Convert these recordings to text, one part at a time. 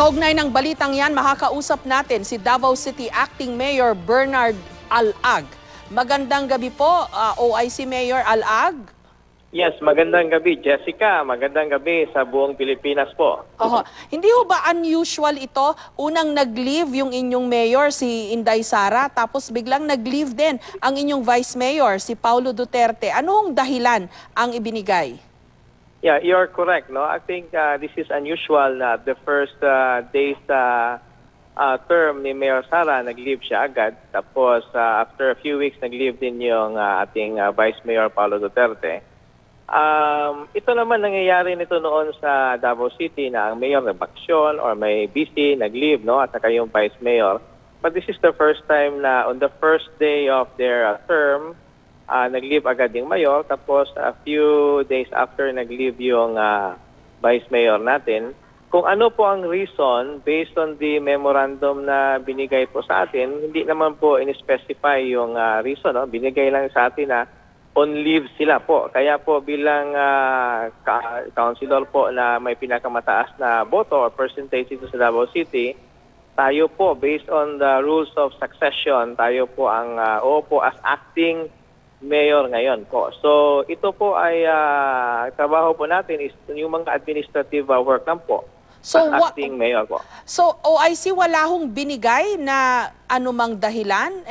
Kaugnay ng balitang yan, makakausap natin si Davao City Acting Mayor Bernard Alag. Magandang gabi po, OIC Mayor Alag. Yes, magandang gabi, Jessica. Magandang gabi sa buong Pilipinas po. Hindi ho ba unusual ito? Unang nag-leave yung inyong mayor, si Inday Sara, tapos biglang nag-leave din ang inyong vice mayor, si Paulo Duterte. Anong dahilan ang ibinigay? Yeah, you're correct. No, I think this is unusual na the first days term ni Mayor Sara, nag-leave siya agad. Tapos after a few weeks, nag-leave din yung ating Vice Mayor Paulo Duterte. Ito naman nangyayari nito noon sa Davao City na ang mayor nagbaksyon or may busy, nag-leave, no? At saka yung vice mayor. But this is the first time na on the first day of their term, nag-leave agad yung mayor. Tapos a few days after nag-leave yung vice mayor natin. Kung ano po ang reason based on the memorandum na binigay po sa atin, hindi naman po in-specify yung reason. No? Binigay lang sa atin na on leave sila po. Kaya po bilang councilor po na may pinakamataas na boto or percentage dito sa Davao City, tayo po based on the rules of succession, tayo po ang po as acting mayor ngayon po. So ito po ay trabaho po natin is yung mga administrative work lang po. So, acting mayor po. So, OIC, wala hong binigay na anumang dahilan?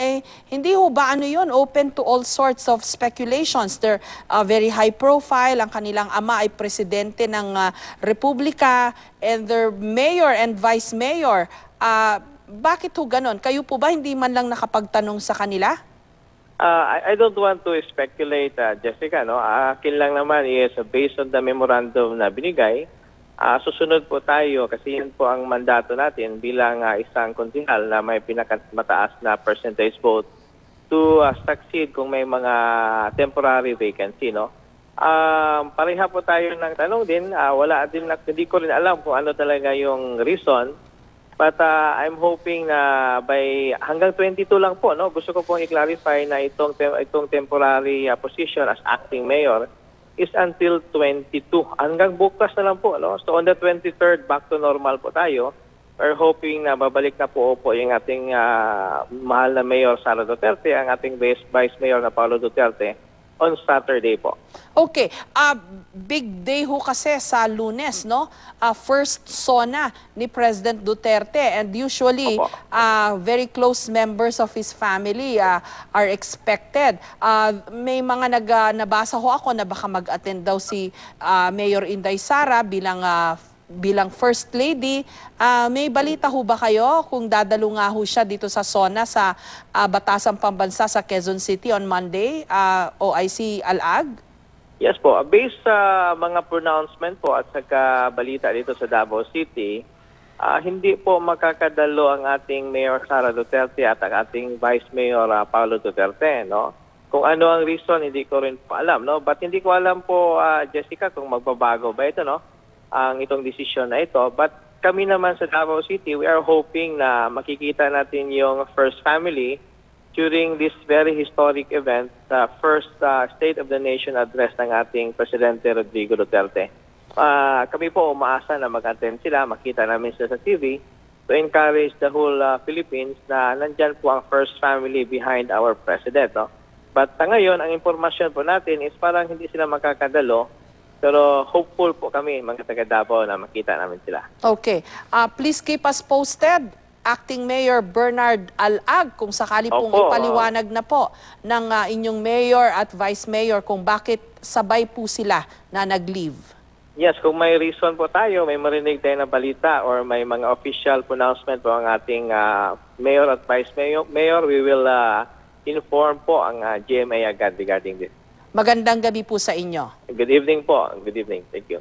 Hindi ho ba yun? Open to all sorts of speculations. They're very high profile. Ang kanilang ama ay presidente ng Republika and their mayor and vice mayor. Bakit ho ganon? Kayo po ba hindi man lang nakapagtanong sa kanila? I don't want to speculate, Jessica. No? Akin lang naman is based on the memorandum na binigay. Susunod po tayo kasi yun po ang mandato natin bilang isang konsehal na may pinakamataas na percentage vote to succeed kung may mga temporary vacancy. No? Pareha po tayo ng tanong din. Hindi ko rin alam kung ano talaga yung reason. But I'm hoping na hanggang 22 lang po. No? Gusto ko pong i-clarify na itong temporary position as acting mayor is until 22. Hanggang bukas na lang po. No? So on the 23rd, back to normal po tayo. We're hoping na babalik na po yung ating mahal na Mayor Sara Duterte, ang ating Vice Mayor na Paulo Duterte on Saturday po. Okay. Big day ho kasi sa Lunes, no? First SONA ni President Duterte, and usually very close members of his family are expected. May mga nabasa ho ako na baka mag-attend daw si Mayor Inday Sara bilang First Lady. May balita ho ba kayo kung dadalo nga ho siya dito sa SONA sa Batasang Pambansa sa Quezon City on Monday, OIC Alag? Yes po. Based sa mga pronouncement po at saka balita dito sa Davao City, hindi po makakadalo ang ating Mayor Sara Duterte at ang ating Vice Mayor Paulo Duterte. No? Kung ano ang reason, hindi ko rin po alam. No? But hindi ko alam po, Jessica, kung magbabago ba ito, no? Ang itong desisyon na ito. But kami naman sa Davao City, we are hoping na makikita natin yung first family during this very historic event, the first State of the Nation address ng ating Presidente Rodrigo Duterte. Kami po umaasa na mag-attend sila, makita namin sila sa TV to encourage the whole Philippines na nandyan po ang first family behind our President. No? But ngayon, ang impormasyon po natin is parang hindi sila makakadalo. Pero hopeful po kami, mga taga Davao, na makita namin sila. Okay. Please keep us posted, Acting Mayor Bernard Alag, kung sakali pong ipaliwanag na po ng inyong mayor at vice mayor kung bakit sabay po sila na nag-leave. Yes, kung may reason po tayo, may marinig tayo na balita or may mga official pronouncement po ang ating mayor at vice mayor, we will inform po ang GMA agad regarding this. Magandang gabi po sa inyo. Good evening po. Good evening. Thank you.